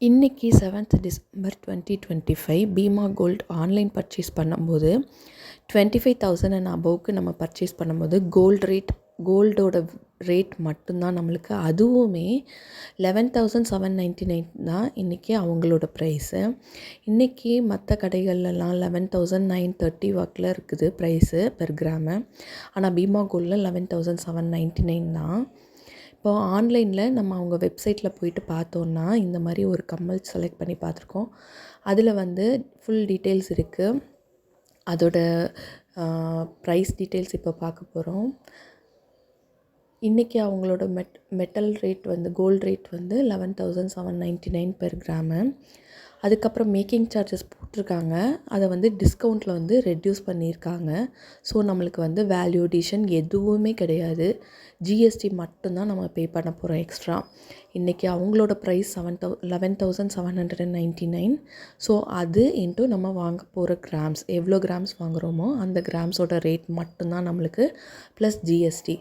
இன்றைக்கி 7th December 2025 Bhima gold online purchase பண்ணும்போது 25,000 and அபோவ்க்கு நம்ம பர்ச்சேஸ் பண்ணும்போது கோல்டோட ரேட் மட்டும்தான் நம்மளுக்கு, அதுவுமே 11,799 தான் இன்றைக்கி அவங்களோட ப்ரைஸு. இன்றைக்கி மற்ற கடைகள்லாம் 11,930 வாக்கில் இருக்குது ப்ரைஸு பெர் கிராமு. ஆனால் பீமா கோல்டில் 11,799 தான். இப்போ ஆன்லைனில் நம்ம அவங்க வெப்சைட்டில் போயிட்டு பார்த்தோன்னா இந்த மாதிரி ஒரு கம்மல் செலக்ட் பண்ணி பார்த்துருக்கோம். அதில் வந்து ஃபுல் டீட்டெயில்ஸ் இருக்குது. அதோட ப்ரைஸ் டீட்டெயில்ஸ் இப்போ பார்க்க போகிறோம். இன்றைக்கி அவங்களோட மெட்டல் ரேட் வந்து கோல்டு ரேட் வந்து 11,799 பெர் கிராமு. அதுக்கப்புறம் மேக்கிங் சார்ஜஸ் போட்டிருக்காங்க, அதை வந்து டிஸ்கவுண்ட்டில் வந்து ரெட்யூஸ் பண்ணியிருக்காங்க. ஸோ நம்மளுக்கு வந்து வேல்யூ அடிஷன் எதுவுமே கிடையாது, ஜிஎஸ்டி மட்டும்தான் நம்ம பே பண்ண போகிறோம் எக்ஸ்ட்ரா. இன்றைக்கி அவங்களோட ப்ரைஸ் 11,799. ஸோ அது இன்ட்டு நம்ம வாங்க போகிற கிராம்ஸ், எவ்வளோ கிராம்ஸ் வாங்குகிறோமோ அந்த கிராம்ஸோட ரேட் மட்டும்தான் நம்மளுக்கு, ப்ளஸ் ஜிஎஸ்டி.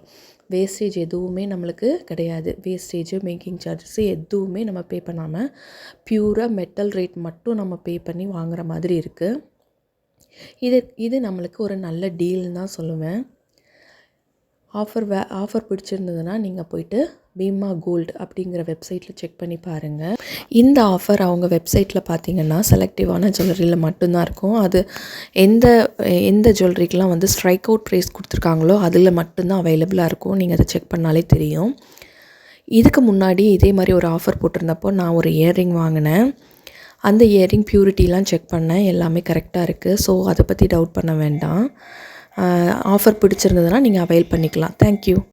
வேஸ்டேஜ் எதுவுமே நம்மளுக்கு கிடையாது. வேஸ்டேஜு மேக்கிங் சார்ஜஸ் எதுவுமே நம்ம பே பண்ணாமல் பியூராக மெட்டல் ரேட் மட்டும் நம்ம பே பண்ணி வாங்குகிற மாதிரி இருக்குது. இது நம்மளுக்கு ஒரு நல்ல டீல்னு தான் சொல்லுவேன். ஆஃபர் பிடிச்சிருந்ததுன்னா நீங்கள் போய்ட்டு பீமா கோல்டு அப்படிங்கிற வெப்சைட்டில் செக் பண்ணி பாருங்கள். இந்த ஆஃபர் அவங்க வெப்சைட்டில் பார்த்தீங்கன்னா செலக்டிவான ஜுவல்லரியில் மட்டும்தான் இருக்கும். அது எந்த ஜுவல்லரிக்கெலாம் வந்து ஸ்ட்ரைக் அவுட் ப்ரைஸ் கொடுத்துருக்காங்களோ அதில் மட்டும்தான் அவைலபிளாக இருக்கும். நீங்கள் அதை செக் பண்ணாலே தெரியும். இதுக்கு முன்னாடி இதே மாதிரி ஒரு ஆஃபர் போட்டிருந்தப்போ நான் ஒரு இயர்ரிங் வாங்கினேன். அந்த இயர்ரிங் பியூரிட்டிலாம் செக் பண்ணேன், எல்லாமே கரெக்டாக இருக்குது. ஸோ அதை பற்றி டவுட் பண்ண வேண்டாம். ஆஃபர் பிடிச்சிருந்ததுன்னா நீங்கள் அவைல் பண்ணிக்கலாம். தேங்க்யூ.